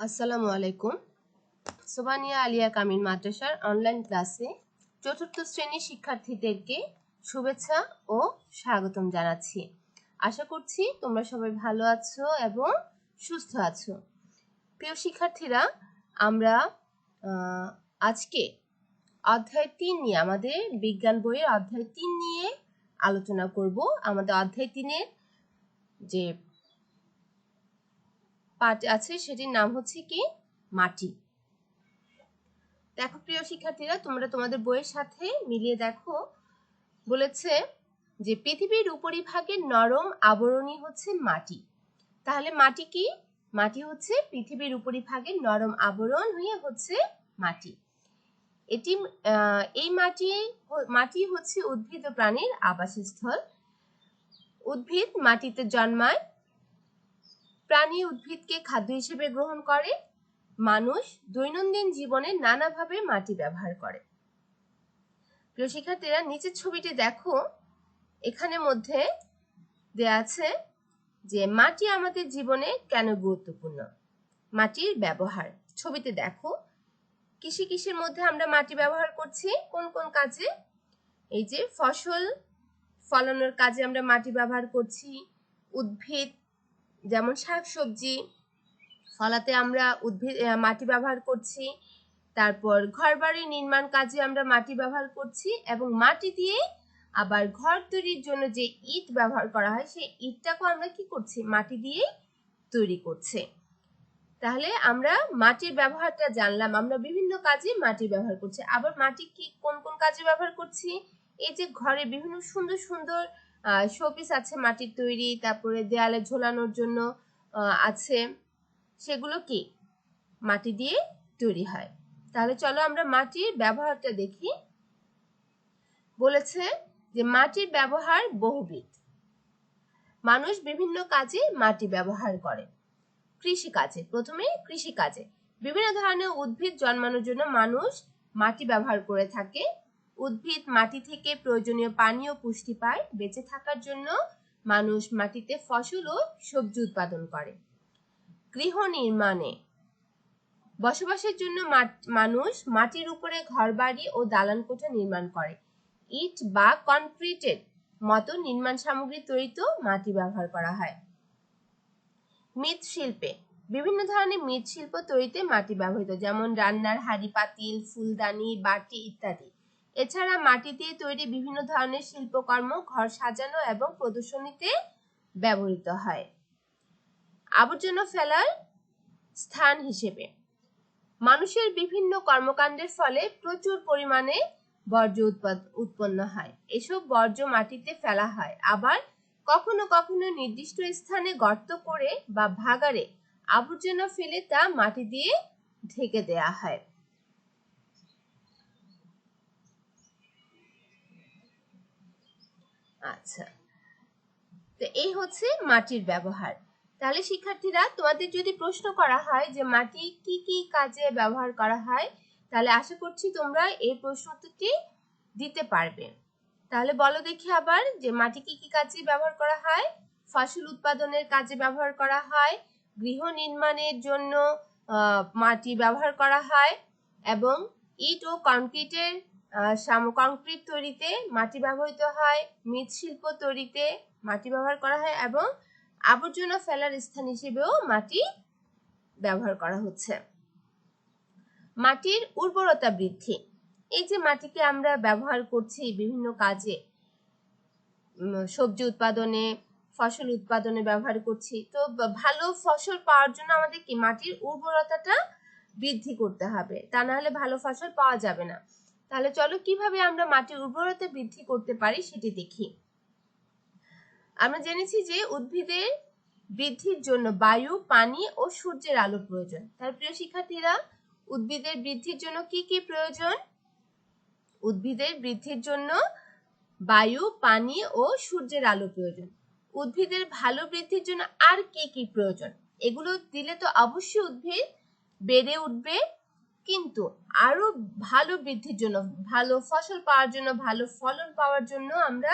আসসালামু আলাইকুম। সোবানিয়া আলিয়া কামিল মাদ্রাসার অনলাইন ক্লাসে চতুর্থ শ্রেণীর শিক্ষার্থীদেরকে শুভেচ্ছা ও স্বাগতম জানাচ্ছি। আশা করছি তোমরা সবাই ভালো আছো এবং সুস্থ আছো। প্রিয় শিক্ষার্থীরা, আমরা আজকে অধ্যায় 3 নিয়ে, আমাদের বিজ্ঞান বইয়ের অধ্যায় 3 নিয়ে আলোচনা করব। আমাদের অধ্যায় 3-এর যে পাঠ আছে সেটির নাম হচ্ছে কি মাটি। দেখো প্রিয় শিক্ষার্থীরা, তোমরা তোমাদের বইয়ের সাথে মিলিয়ে দেখো। বলেছে যে পৃথিবীর উপরিভাগের নরম আবরণই হচ্ছে মাটি। তাহলে মাটি কি? মাটি হচ্ছে পৃথিবীর উপরিভাগের নরম আবরণ হয়ে হচ্ছে মাটি। এই মাটি হচ্ছে উদ্ভিদ ও প্রাণীর আবাসস্থল। উদ্ভিদ মাটিতে জন্মায়, প্রাণী উদ্ভিদকে খাদ্য হিসেবে গ্রহণ করে, মানুষ দৈনন্দিন জীবনে নানাভাবে মাটি ব্যবহার করে। প্রিয় শিক্ষার্থীরা, নিচের ছবিটি দেখো। এখানে মধ্যে দেয়া আছে যে মাটি আমাদের জীবনে কেন গুরুত্বপূর্ণ। মাটির ব্যবহার ছবিতে দেখো। কিসের মধ্যে আমরা মাটি ব্যবহার করছি, কোন কোন কাজে? এই যে ফসল ফলানোর কাজে আমরা মাটি ব্যবহার করছি। উদ্ভিদ যেমন শাকসবজি ফলাতে আমরা মাটি ব্যবহার করছি। তারপর ঘরবাড়ি নির্মাণ কাজে আমরা মাটি ব্যবহার করছি, এবং মাটি দিয়ে আবার ঘর তৈরির জন্য যে ইট ব্যবহার করা হয় সেই ইটটাকেও আমরা কি করছি, মাটি দিয়ে তৈরি করছি। তাহলে আমরা মাটির ব্যবহারটা জানলাম, আমরা বিভিন্ন কাজে মাটি ব্যবহার করছি। আবার মাটি কি কোন কোন কাজে ব্যবহার করছি? এই যে ঘরে বিভিন্ন সুন্দর সুন্দর শোপিস আছে মাটির তৈরি, তারপরে দেয়ালে ঝোলানোর জন্য আছে, সেগুলো কি মাটি দিয়ে তৈরি হয়। তাহলে চলো আমরা মাটির ব্যবহারটা দেখি। বলেছে যে মাটির ব্যবহার বহুবিধ। মানুষ বিভিন্ন কাজে মাটি ব্যবহার করে। কৃষিকাজে, প্রথমে কৃষিকাজে বিভিন্ন ধরনের উদ্ভিদ জন্মানোর জন্য মানুষ মাটি ব্যবহার করে থাকে। উদ্ভিদ মাটি থেকে প্রয়োজনীয় পানি ও পুষ্টি পায়। বেঁচে থাকার জন্য মানুষ মাটিতে ফসল ও সবজি উৎপাদন করে। গৃহ নির্মাণে বসবাসের জন্য মানুষ মাটির উপরে ঘরবাড়ি ও দালান কোঠা নির্মাণ করে। ইট বা কনক্রিটের মতো নির্মাণ সামগ্রী তৈরিতেও মাটি ব্যবহার করা হয়। মৃৎশিল্পে বিভিন্ন ধরনের মৃৎশিল্প তৈরিতে মাটি ব্যবহৃত, যেমন রান্নার হাঁড়ি পাতিল, ফুলদানি, বাটি ইত্যাদি। এছাড়া মাটি দিয়ে তৈরি বিভিন্ন ধরনের শিল্পকর্ম ঘর সাজানো এবং প্রদর্শনীতে ব্যবহৃত হয়। আবর্জনা ফেলার স্থান হিসেবে মানুষের বিভিন্ন কর্মকাণ্ডের ফলে প্রচুর পরিমাণে বর্জ্য উৎপন্ন হয়। এসব বর্জ্য মাটিতে ফেলা হয়। আবার কখনো কখনো নির্দিষ্ট স্থানে গর্ত করে বা ভাগাড়ে আবর্জনা ফেলে তা মাটি দিয়ে ঢেকে দেয়া হয়। আচ্ছা, তো এই হচ্ছে মাটির ব্যবহার। তাহলে শিক্ষার্থীরা, তোমাদের যদি প্রশ্ন করা হয় যে মাটি কি কি কাজে ব্যবহার করা হয়, তাহলে আশা করছি তোমরা এই প্রশ্নটি দিতে পারবে। তাহলে বলো দেখি আবার, যে মাটি কি কি কাজে ব্যবহার করা হয়? ফসল উৎপাদনের কাজে ব্যবহার করা হয়, গৃহ নির্মাণের জন্য মাটি ব্যবহার করা হয়, এবং ইট ও কংক্রিট তৈরিতে মাটি ব্যবহৃত হয়, মৃৎশিল্প তৈরিতে মাটি ব্যবহার করা হয়, এবং আবর্জনা ফেলার স্থান হিসেবেও মাটি ব্যবহার করা হচ্ছে। মাটির উর্বরতা বৃদ্ধি। এই যে মাটিকে আমরা ব্যবহার করছি বিভিন্ন কাজে, সবজি উৎপাদনে, ফসল উৎপাদনে ব্যবহার করছি, তো ভালো ফসল পাওয়ার জন্য আমাদের কি মাটির উর্বরতাটা বৃদ্ধি করতে হবে, তা না হলে ভালো ফসল পাওয়া যাবে না। তাহলে চলো কিভাবে আমরা মাটির উর্বরতা বৃদ্ধি করতে পারি সেটি দেখি। আমরা জেনেছি যে উদ্ভিদের বৃদ্ধির জন্য বায়ু, পানি ও সূর্যের আলো প্রয়োজন। তার প্রিয় শিক্ষার্থীরা, উদ্ভিদের বৃদ্ধির জন্য কি কি প্রয়োজন? উদ্ভিদের বৃদ্ধির জন্য বায়ু, পানি ও সূর্যের আলো প্রয়োজন। উদ্ভিদের ভালো বৃদ্ধির জন্য আর কি কি প্রয়োজন? এগুলো দিলে তো অবশ্যই উদ্ভিদ বেড়ে উঠবে, কিন্তু আরো ভালো বৃদ্ধির জন্য, ভালো ফসল পাওয়ার জন্য, ভালো ফলন পাওয়ার জন্য আমরা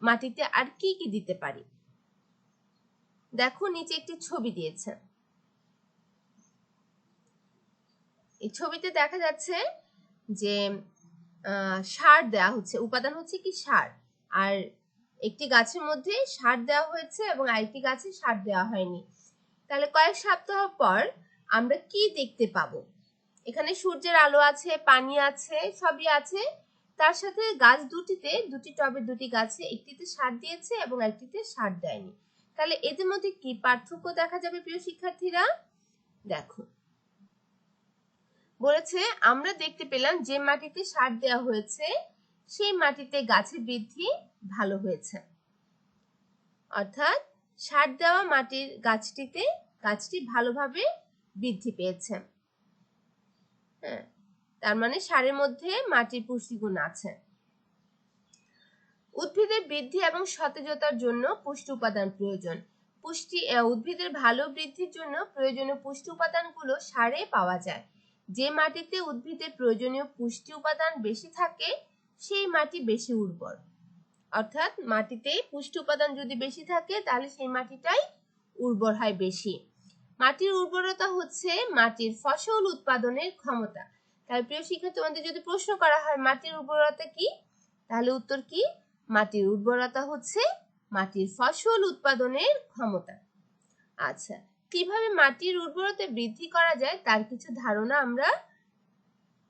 মাটিতে আর কি কি দিতে পারি? দেখো নিচে একটি ছবি দিয়েছে। এই ছবিতে দেখা যাচ্ছে যে সার দেওয়া হচ্ছে, উপাদান হচ্ছে কি সার, আর একটি গাছের মধ্যে সার দেওয়া হয়েছে এবং আরেকটি গাছে সার দেওয়া হয়নি। তাহলে কয়েক সপ্তাহ পর আমরা কি দেখতে পাবো? এখানে সূর্যের আলো আছে, পানি আছে, সবই আছে। তার সাথে গাছ দুটিতে, দুটি টবে দুটি গাছে একটিতে সার দিয়েছে এবং একটিতে সার দেয়নি। তাহলে এদের মধ্যে কি পার্থক্য দেখা যাবে প্রিয় শিক্ষার্থীরা? দেখো, বলেছে আমরা দেখতে পেলাম যে মাটিতে সার দেওয়া হয়েছে সেই মাটিতে গাছের বৃদ্ধি ভালো হয়েছে। অর্থাৎ সার দেওয়া মাটির গাছটি ভালোভাবে বৃদ্ধি পেয়েছে। হ্যাঁ, তার মানে সারের মধ্যে মাটির পুষ্টিগুণ আছে। উদ্ভিদের বৃদ্ধি এবং সতেজতার জন্য পুষ্টি উপাদান প্রয়োজন। উদ্ভিদের ভালো বৃদ্ধির জন্য প্রয়োজনীয় পুষ্টি উপাদানগুলো সারে পাওয়া যায়। যে মাটিতে উদ্ভিদের প্রয়োজনীয় পুষ্টি উপাদান বেশি থাকে সেই মাটি বেশি উর্বর। অর্থাৎ মাটিতে পুষ্টি উপাদান যদি বেশি থাকে তাহলে সেই মাটিটাই উর্বর হয় বেশি। মাটির উর্বরতা হচ্ছে মাটির ফসল উৎপাদনের ক্ষমতা। তাহলে প্রিয় শিক্ষার্থী, তোমাদের যদি প্রশ্ন করা হয় মাটির উর্বরতা কি, তাহলে উত্তর কি? মাটির উর্বরতা হচ্ছে মাটির ফসল উৎপাদনের ক্ষমতা। আচ্ছা, কিভাবে মাটির উর্বরতা বৃদ্ধি করা যায় তার কিছু ধারণা আমরা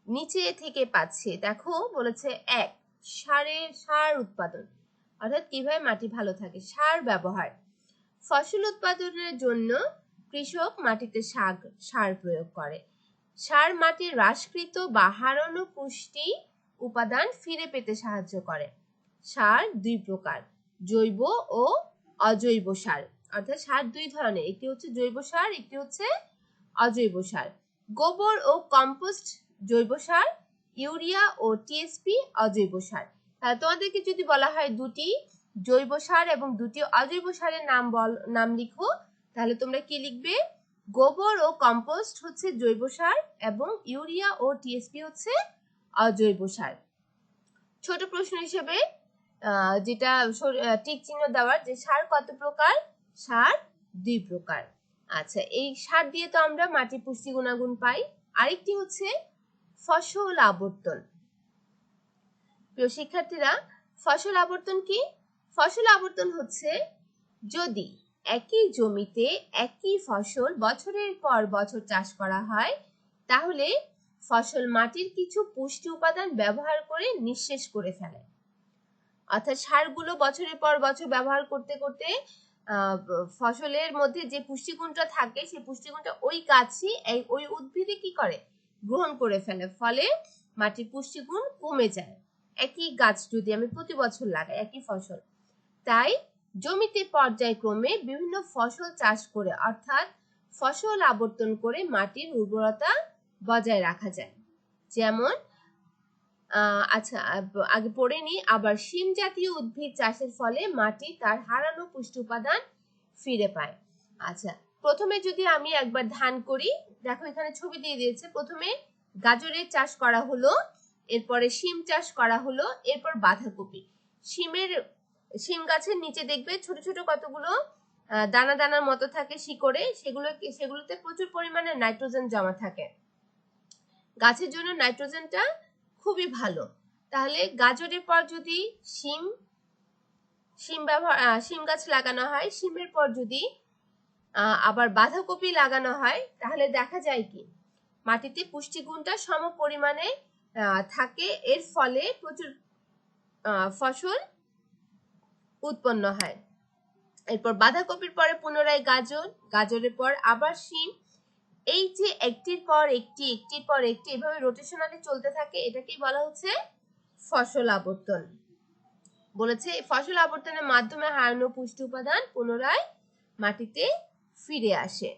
নিচে থেকে পাচ্ছি। দেখো, বলেছে ১, সার উৎপাদন, অর্থাৎ কিভাবে মাটি ভালো থাকে। সার ব্যবহার, ফসল উৎপাদনের জন্য কৃষক মাটিতে সার প্রয়োগ করে। সার মাটির হ্রাসকৃত বা হারানো পুষ্টি উপাদান ফিরে পেতে সাহায্য করে। সার দুই প্রকার, জৈব ও অজৈব সার। অর্থাৎ সার দুই ধরনের, একটি হচ্ছে জৈব সার, একটি হচ্ছে অজৈব সার। গোবর ও কম্পোস্ট জৈব সার, ইউরিয়া ও টিএসপি অজৈব সার। তাহলে তোমাদেরকে যদি বলা হয় দুটি জৈব সার এবং দুটি অজৈব সারের নাম লিখো, তাহলে তোমরা কি লিখবে? গোবর ও কম্পোস্ট হচ্ছে জৈব সার এবং ইউরিয়া ও টিএসপি হচ্ছে অজৈব সার। ছোট প্রশ্ন হিসেবে যেটা টিক চিহ্ন দেওয়ার, যে সার কত প্রকার? সার দুই প্রকার। আচ্ছা, এই সার দিয়ে তো আমরা মাটির পুষ্টি গুণাগুণ পাই। আরেকটি হচ্ছে ফসল আবর্তন। প্রিয় শিক্ষার্থীরা, ফসল আবর্তন কি? ফসল আবর্তন হচ্ছে যদি একই জমিতে একই ফসল বছরের পর বছর চাষ করা হয় তাহলে ফসল মাটির কিছু পুষ্টি উপাদান ব্যবহার করে নিঃশেষ করে ফেলে। অর্থাৎ সারগুলো বছরের পর বছর ব্যবহার করতে করতে ফসলের মধ্যে যে পুষ্টিগুণটা থাকে সেই পুষ্টিগুণটা ওই গাছই ওই উদ্ভিদে কি করে? গ্রহণ করে ফেলে। ফলে মাটির পুষ্টিগুণ কমে যায়। একই গাছ যদি আমি প্রতি বছর লাগাই একই ফসল, তাই জমিতে পর্যায়ক্রমে বিভিন্ন ফসল চাষ করে অর্থাৎ ফসল আবর্তন করে মাটির উর্বরতা বজায় রাখা যায়। যেমন আচ্ছা, আগে পড়ে নি আবার, শিম জাতীয় উদ্ভিদ চাষের ফলে মাটি তার হারানো পুষ্টি উপাদান ফিরে পায়। আচ্ছা, প্রথমে যদি আমি একবার ধান করি, দেখো এখানে ছবি দিয়ে দিয়েছে। প্রথমে গাজরের চাষ করা হলো, এরপরে শিম চাষ করা হলো, এরপর বাঁধাকপি। শিম গাছের নিচে দেখবে ছোট ছোট কতগুলো দানা দানার মতো থাকে শিকড়ে, সেগুলোতে প্রচুর পরিমাণে নাইট্রোজেন জমা থাকে। গাছের জন্য নাইট্রোজেনটা খুবই ভালো। তাহলে গাজরের পর যদি শিম গাছ লাগানো হয়, শিমের পর যদি আবার বাঁধাকপি লাগানো হয়, তাহলে দেখা যায় কি মাটিতে পুষ্টিগুণটা সম পরিমাণে থাকে। এর ফলে প্রচুর ফসল উৎপন্ন হয়। এরপর বাঁধাকপির পরে পুনরায় গাজরের পর আবার শিম, এই যে একটির পর একটি এভাবে রোটেশনালি চলতে থাকে, এটাকেই বলা হচ্ছে ফসল আবর্তন। বলেছে ফসল আবর্তনের মাধ্যমে হারানো পুষ্টি উপাদান পুনরায় মাটিতে ফিরে আসে।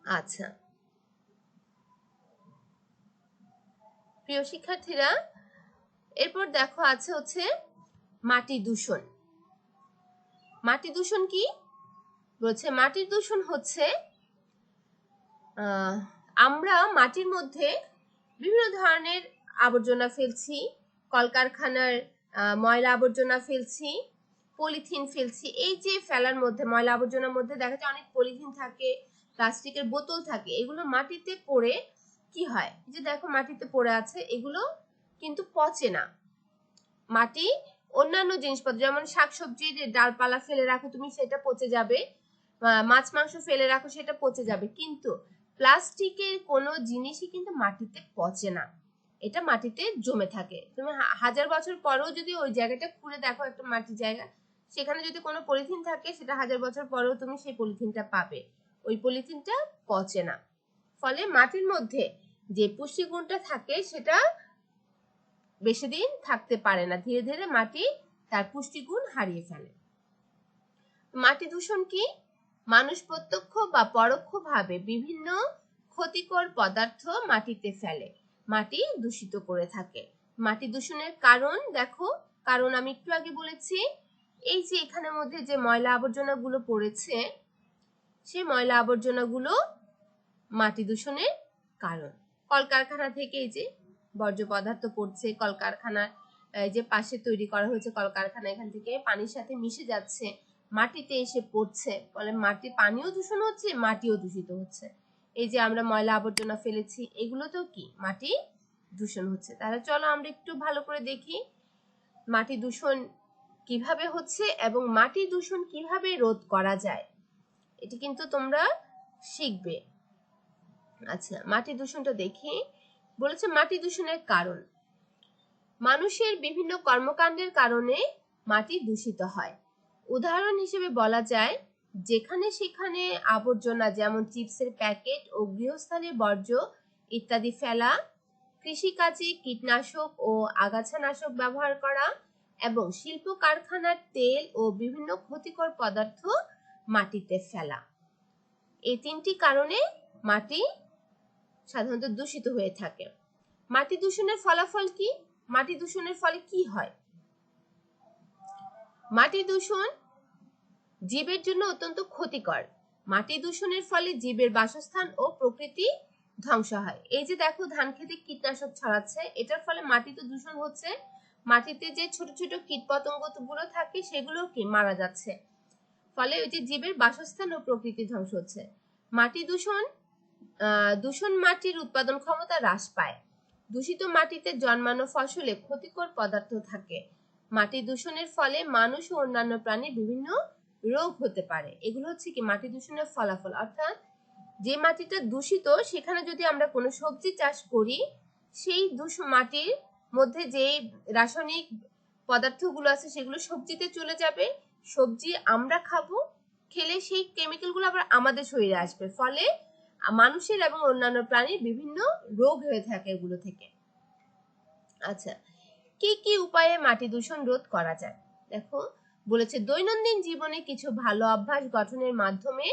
আচ্ছা, প্রিয় শিক্ষার্থীরা, এরপর দেখো আছে হচ্ছে মাটি দূষণ। মাটি দূষণ কি? বলছে মাটির দূষণ হচ্ছে আমরা মাটির মধ্যে বিভিন্ন ধরনের আবর্জনা ফেলছি, কলকারখানার ময়লা আবর্জনা ফেলছি, পলিথিন ফেলছি। এই যে ফেলার মধ্যে, ময়লা আবর্জনার মধ্যে দেখা যায় অনেক পলিথিন থাকে, প্লাস্টিকের বোতল থাকে, এগুলো মাটিতে পড়ে কি হয়, যে দেখো মাটিতে পড়ে আছে, এগুলো কিন্তু পচে না। মাটি অন্যান্য জিনিসপত্র যেমন শাকসবজির ডালপালা ফেলে রাখো তুমি, সেটা পচে যাবে, মাছ মাংস ফেলে রাখো সেটা পচে যাবে, কিন্তু প্লাস্টিকের কোনো জিনিসই কিন্তু মাটিতে পচে না, এটা মাটিতে জমে থাকে। তুমি 1000 বছর পরেও যদি ওই জায়গাটা খুঁড়ে দেখো, একটা মাটির জায়গা, সেখানে যদি কোনো পলিথিন থাকে, সেটা 1000 বছর পরেও তুমি সেই পলিথিনটা পাবে, ওই পলিথিনটা পচে না। ফলে মাটির মধ্যে যে পুষ্টিগুণটা থাকে সেটা বেশি দিন থাকতে পারে না, ধীরে ধীরে মাটি তার পুষ্টিগুণ হারিয়ে ফেলে। মাটি দূষণ কি? মানুষ প্রত্যক্ষ বা পরোক্ষভাবে বিভিন্ন ক্ষতিকর পদার্থ মাটিতে ফেলে, মাটি দূষিত করে থাকে। মাটি দূষণের কারণ দেখো, কারণ আমি একটু আগে বলেছি, এই যে এখানের মধ্যে যে ময়লা আবর্জনাগুলো পড়েছে, সেই ময়লা আবর্জনাগুলো মাটি দূষণের কারণ। কলকারখানা থেকে এই যে বর্জ্য পদার্থ পড়ছে, কলকারখানার যে পাশে তৈরি করা হয়েছে কলকারখানা, এখান থেকে পানির সাথে মিশে যাচ্ছে, মাটিতে এসে পড়ছে, ফলে মাটি পানিও দূষণ হচ্ছে, মাটিও দূষিত হচ্ছে। এই যে আমরা ময়লা আবর্জনা ফেলেছি, এগুলো তো কি মাটি দূষণ হচ্ছে। তাহলে চলো আমরা একটু ভালো করে দেখি মাটি দূষণ কিভাবে হচ্ছে এবং মাটি দূষণ কিভাবে রোধ করা যায়, এটি কিন্তু তোমরা শিখবে। আচ্ছা, মাটি দূষণটা দেখি। বলেছে মাটি দূষণের কারণ, মানুষের বিভিন্ন কর্মকাণ্ডের কারণে মাটি দূষিত হয়। উদাহরণ হিসেবে বলা যায়, যেখানে সেখানে আবর্জনা যেমন চিপসের প্যাকেট ও গৃহস্থালী বর্জ্য ইত্যাদি ফেলা, কৃষিকাজে কীটনাশক ও আগাছানাশক ব্যবহার করা এবং শিল্প কারখানার তেল ও বিভিন্ন ক্ষতিকর পদার্থ মাটিতে ফেলা, এই তিনটি কারণে মাটি সাধারণত দূষিত হয়ে থাকে। মাটি দূষণের ফলাফল কি? মাটি দূষণের ফলে কি হয়? মাটি দূষণ জীবের জন্য অত্যন্ত ক্ষতিকর। মাটি দূষণের ফলে জীবের বাসস্থান ও প্রকৃতি ধ্বংস হয়। এই যে দেখো ধান খেতে কীটনাশক ছড়াচ্ছে, এটার ফলে মাটিতে দূষণ হচ্ছে, মাটিতে যে ছোট ছোট কীটপতঙ্গ গুলো থাকে সেগুলো কি মারা যাচ্ছে, ফলে ওই যে জীবের বাসস্থান ও প্রকৃতি ধ্বংস হচ্ছে। মাটি দূষণ মাটির উৎপাদন ক্ষমতা হ্রাস পায়। দূষিত মাটিতে জন্মানো ফসলে ক্ষতিকর পদার্থ থাকে। মাটি দূষণের ফলে মানুষ ও অন্যান্য প্রাণীর বিভিন্ন রোগ হতে পারে। এগুলো হচ্ছে কি মাটি দূষণের ফলাফল। অর্থাৎ যে মাটিটা দূষিত, সেখানে যদি আমরা কোনো সবজি চাষ করি, সেই মাটির মধ্যে যে রাসায়নিক পদার্থগুলো আছে সেগুলো সবজিতে চলে যাবে, সবজি আমরা খাবো, খেলে সেই কেমিক্যালগুলো আবার আমাদের শরীরে আসবে, ফলে মানুষের এবং অন্যান্য প্রাণীর বিভিন্ন রোগ হয়ে থাকে এগুলো থেকে। আচ্ছা, কি কি উপায়ে মাটি দূষণ রোধ করা যায়? দেখো বলেছে দৈনন্দিন জীবনে কিছু ভালো অভ্যাস গঠনের মাধ্যমে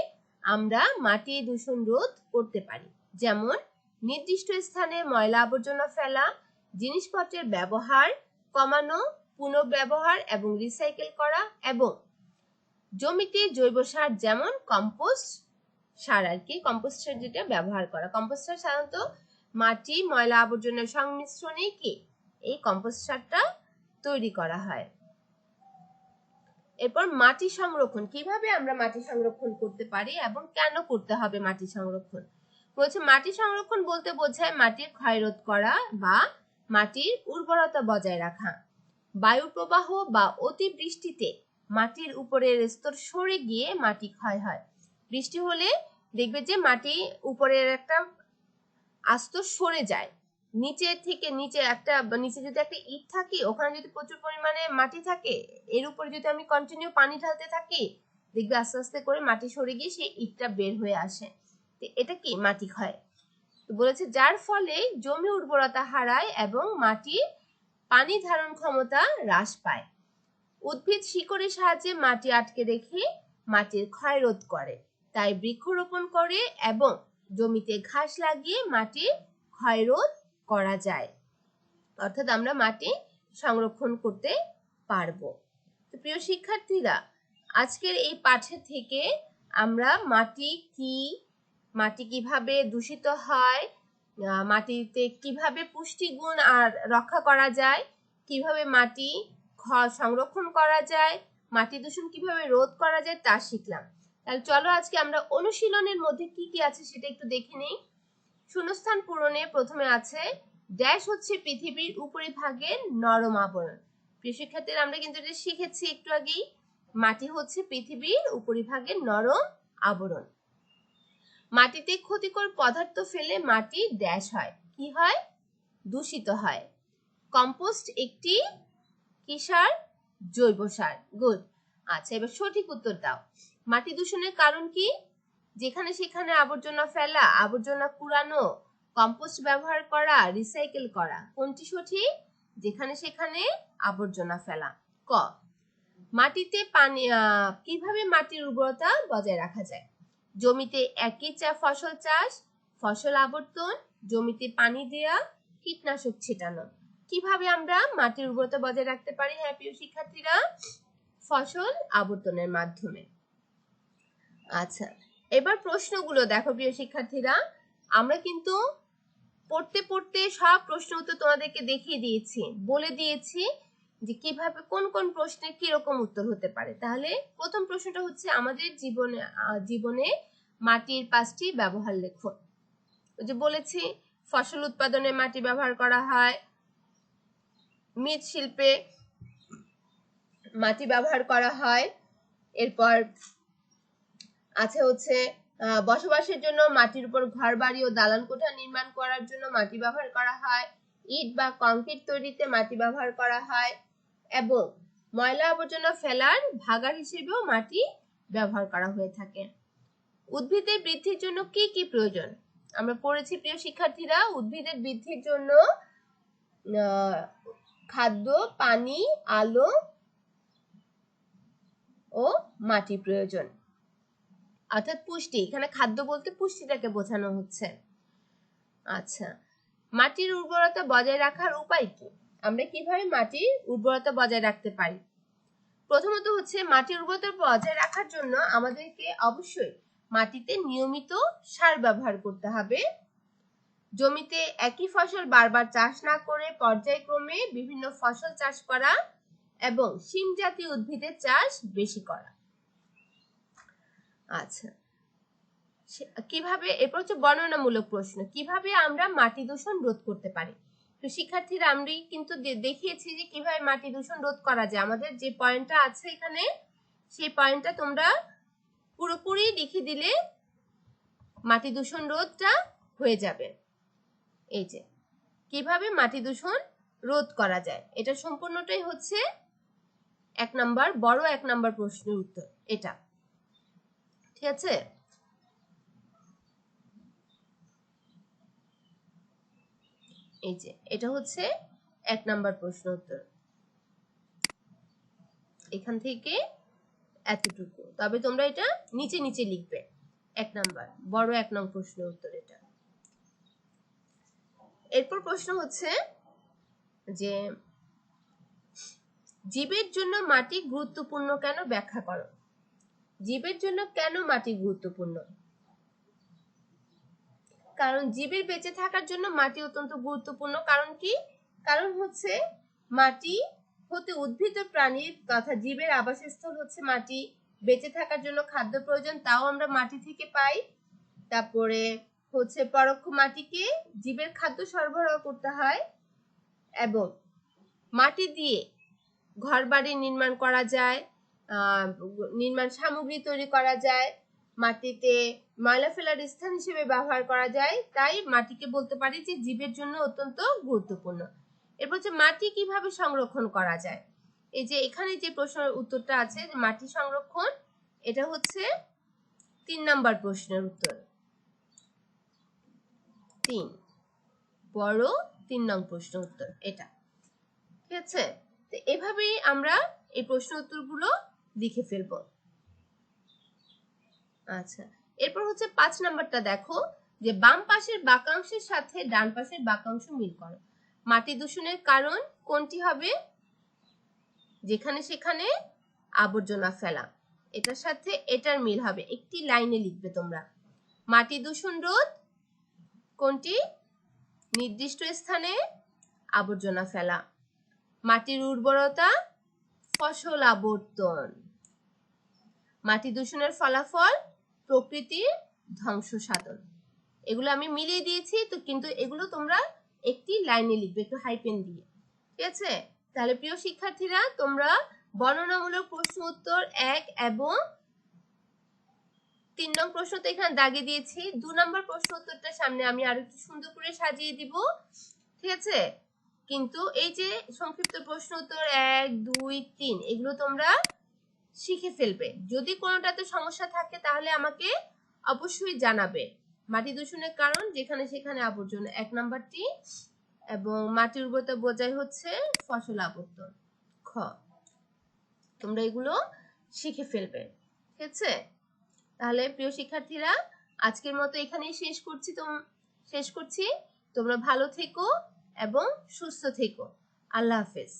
আমরা মাটি দূষণ রোধ করতে পারি, যেমন নির্দিষ্ট স্থানে ময়লা আবর্জনা ফেলা, জিনিসপত্রের ব্যবহার কমানো, পুনর্ব্যবহার এবং রিসাইকেল করা, এবং জমিতে জৈব সার যেমন কম্পোস্ট সার কম্পোস্ট সার যেটা ব্যবহার করা। কম্পোস্ট সার সাধারণত মাটি ময়লা আবর্জনার সংমিশ্রণে কি এই কম্পোস্ট সারটা তৈরি করা হয়। এরপর মাটি সংরক্ষণ, কিভাবে আমরা মাটি সংরক্ষণ করতে পারি এবং কেন করতে হবে মাটি সংরক্ষণ? বলছে মাটি সংরক্ষণ বলতে বোঝায় মাটির ক্ষয় রোধ করা বা মাটির উর্বরতা বজায় রাখা। বায়ু প্রবাহ বা অতিবৃষ্টিতে মাটির উপরের স্তর সরে গিয়ে মাটি ক্ষয় হয়। বৃষ্টি হলে দেখবে যে মাটি উপরের একটা আস্তর সরে যায়, নিচে থেকে নিচে যদি একটা ইট থাকে, ওখানে যদি প্রচুর পরিমাণে মাটি থাকে, এর উপরে যদি আমি কন্টিনিউ পানি ঢালতে থাকি, দেখবে আস্তে আস্তে করে মাটি সরে গিয়ে সেই ইটটা বের হয়ে আসে। এটা কি মাটি ক্ষয়। বলেছে যার ফলে জমি উর্বরতা হারায় এবং মাটির পানি ধারণ ক্ষমতা হ্রাস পায়। উদ্ভিদ শিকড়ের সাহায্যে মাটি আটকে রেখে মাটির ক্ষয় রোধ করে, তাই বৃক্ষরোপণ করে এবং জমিতে ঘাস লাগিয়ে মাটির ক্ষয় রোধ করা যায়। অর্থাৎ আমরা মাটি সংরক্ষণ করতে পারবো। তো প্রিয় শিক্ষার্থীরা, আজকের এই পাঠে থেকে আমরা মাটি কি, মাটি কিভাবে দূষিত হয়, মাটিতে কিভাবে পুষ্টিগুণ আর রক্ষা করা যায়, কিভাবে মাটি সংরক্ষণ করা যায়, মাটি দূষণ কিভাবে রোধ করা যায় তা শিখলাম। তাহলে চলো আজকে আমরা অনুশীলনের মধ্যে কি কি আছে সেটা একটু দেখে নেই। শূন্যস্থান পূরণে প্রথমে আছে ড্যাশ হচ্ছে পৃথিবীর উপরিভাগের নরম আবরণ। প্রিয় শিক্ষার্থীরা, আমরা কিন্তু এটা শিখেছি একটু আগেই। মাটি হচ্ছে পৃথিবীর উপরিভাগের নরম আবরণ। মাটিতে ক্ষতিকর পদার্থ ফেলে মাটি ড্যাশ হয়, কি হয়? দূষিত হয়। কম্পোস্ট একটি কি সার? জৈব সার। গুড। আচ্ছা, এবার সঠিক উত্তর দাও। মাটি দূষণের কারণ কি? যেখানে সেখানে আবর্জনা ফেলা, আবর্জনা কুড়ানো, কম্পোস্ট ব্যবহার করা, রিসাইকেল করা। কোনটি সঠিক? যেখানে সেখানে আবর্জনা ফেলা। ক। মাটিতে পানি কিভাবে মাটির উর্বরতা বজায় রাখা যায়? জমিতে একই ফসল চাষ, ফসল আবর্তন, জমিতে পানি দেয়া, কীটনাশক ছিটানো। কিভাবে আমরা মাটির উর্বরতা বজায় রাখতে পারি? হ্যাঁ প্রিয় শিক্ষার্থীরা, ফসল আবর্তনের মাধ্যমে। আচ্ছা, এবার প্রশ্নগুলো দেখো প্রিয় শিক্ষার্থীরা। আমরা কিন্তু পড়তে পড়তে সব প্রশ্ন উত্তর তোমাদেরকে দেখিয়ে দিয়েছি, বলে দিয়েছি যে কিভাবে কোন কোন প্রশ্নের কিরকম উত্তর হতে পারে। তাহলে প্রথম প্রশ্নটা হচ্ছে আমাদের জীবনে মাটির 5টি ব্যবহার লেখো। ওই যে বলেছি ফসল উৎপাদনে মাটি ব্যবহার করা হয়, মৃৎশিল্পে মাটি ব্যবহার করা হয়, এরপর আছে হচ্ছে বসবাসের জন্য মাটির উপর ঘর বাড়ি ও দালান কোঠা নির্মাণ করার জন্য মাটি ব্যবহার করা হয়, ইট বা কংক্রিট তৈরিতে মাটি ব্যবহার করা হয়, এবং ময়লা আবর্জনা ফেলার ভাগাড় হিসেবেও মাটি ব্যবহার করা হয়ে থাকে। উদ্ভিদের বৃদ্ধির জন্য কি কি প্রয়োজন? আমরা পড়েছি প্রিয় শিক্ষার্থীরা, উদ্ভিদের বৃদ্ধির জন্য খাদ্য, পানি, আলো ও মাটি প্রয়োজন, অর্থাৎ পুষ্টি। এখানে খাদ্য বলতে পুষ্টিটাকে বোঝানো হচ্ছে। আচ্ছা, মাটির উর্বরতা বজায় রাখার উপায় কি? আমরা কিভাবে মাটির উর্বরতা বজায় রাখতে পারি? প্রথমত হচ্ছে মাটির উর্বরতা বজায় রাখার জন্য আমাদেরকে অবশ্যই মাটিতে নিয়মিত সার ব্যবহার করতে হবে। জমিতে একই ফসল বারবার চাষ না করে পর্যায়ক্রমে বিভিন্ন ফসল চাষ করা এবং শিম জাতীয় উদ্ভিদের চাষ বেশি করা। আচ্ছা, কিভাবে? এরপর হচ্ছে বর্ণনামূলক প্রশ্ন, কিভাবে আমরা মাটি দূষণ রোধ করতে পারি? তো শিক্ষার্থীরা, আমরা কিন্তু দেখিয়েছি যে কিভাবে মাটি দূষণ রোধ করা যায়। আমাদের যে পয়েন্টটা আছে এখানে, সেই পয়েন্টটা তোমরা পুরোপুরি লিখে দিলে মাটি দূষণ রোধটা হয়ে যাবে। এই যে কিভাবে মাটি দূষণ রোধ করা যায়, এটা সম্পূর্ণটাই হচ্ছে 1 নাম্বার, বড় 1 নাম্বার প্রশ্নের উত্তর এটা। ঠিক আছে? এই যে এটা হচ্ছে 1 নাম্বার প্রশ্ন উত্তর, এখান থেকে এতটুকু। তবে তোমরা এটা নিচে নিচে লিখবে। 1 নাম্বার, বড় 1 নং প্রশ্নের উত্তর এটা। এরপর প্রশ্ন হচ্ছে যে জীবের জন্য মাটি গুরুত্বপূর্ণ কেন? ব্যাখ্যা করো। জীবের জন্য কেন মাটি গুরুত্বপূর্ণ? কারণ জীবের বেঁচে থাকার জন্য মাটি অত্যন্ত গুরুত্বপূর্ণ। কারণ কি? কারণ হচ্ছে মাটি হতে উদ্ভিদ ও প্রাণীর তথা জীবের আবাসস্থল হচ্ছে মাটি। বেঁচে থাকার জন্য খাদ্য প্রয়োজন, তাও আমরা মাটি থেকে পাই। তারপরে হচ্ছে পরোক্ষ মাটিকে জীবের খাদ্য সরবরাহ করতে হয়, এবং মাটি দিয়ে ঘরবাড়ি নির্মাণ করা যায়, নির্মাণ সামগ্রী তৈরি করা যায়, মাটিতে ময়লা ফেলার স্থান হিসেবে ব্যবহার করা যায়। তাই মাটিকে বলতে পারি যে জীবের জন্য অত্যন্ত গুরুত্বপূর্ণ। এরপর হচ্ছে মাটি কিভাবে সংরক্ষণ করা যায়। এই যে এখানে যে প্রশ্নের উত্তরটা আছে যে মাটি সংরক্ষণ, এটা হচ্ছে 3 নাম্বার প্রশ্নের উত্তর। 3, বড় 3 নং প্রশ্ন উত্তর এটা। ঠিক আছে? তো এভাবেই আমরা এই প্রশ্ন উত্তরগুলো লিখে ফেলব। আচ্ছা, এরপর হচ্ছে 5 নাম্বারটা দেখো যে বাম পাশের বাকাংশের সাথে ডান পাশের বাকাংশ মিল করো। মাটি দূষণের কারণ কোনটি হবে? যেখানে সেখানে আবর্জনা ফেলা, এটার সাথে এটার মিল হবে। একটি লাইনে লিখবে তোমরা। মাটি দূষণ রোধ কোনটি? নির্দিষ্ট স্থানে আবর্জনা ফেলা। মাটির উর্বরতা ফসল আবর্তন। মাটি দূষণের ফলাফল প্রকৃতির ধ্বংস সাধন। এগুলো আমি মিলিয়ে দিয়েছি, তো কিন্তু এগুলো তোমরা একটি লাইনে লিখবে একটু হাইপেন দিয়ে, ঠিক আছে? তাহলে প্রিয় শিক্ষার্থীরা, তোমরা বর্ণনামূলক প্রশ্ন উত্তর 1 এবং 3 নং প্রশ্ন তো এখানে দাগে দিয়েছি, 2 নম্বর প্রশ্ন উত্তরটা সামনে আমি আরো একটু সুন্দর করে সাজিয়ে দিব, ঠিক আছে? কিন্তু এই যে সংক্ষিপ্ত প্রশ্ন উত্তর 1, 2, 3 এগুলো তোমরা শিখে ফেলবে। যদি কোনোটাতে সমস্যা থাকে তাহলে আমাকে অবশ্যই জানাবে। মাটি দূষণের কারণ যেখানে সেখানে আবর্জনা 1 নাম্বারটি, এবং মাটির উর্বরতা বোঝাই হচ্ছে ফসল আবর্তন খ। তোমরা এগুলো শিখে ফেলবে, ঠিক আছে? তাহলে প্রিয় শিক্ষার্থীরা, আজকের মতো এখানেই শেষ করছি। তোমরা ভালো থেকো এবং সুস্থ থেকো। আল্লাহ হাফেজ।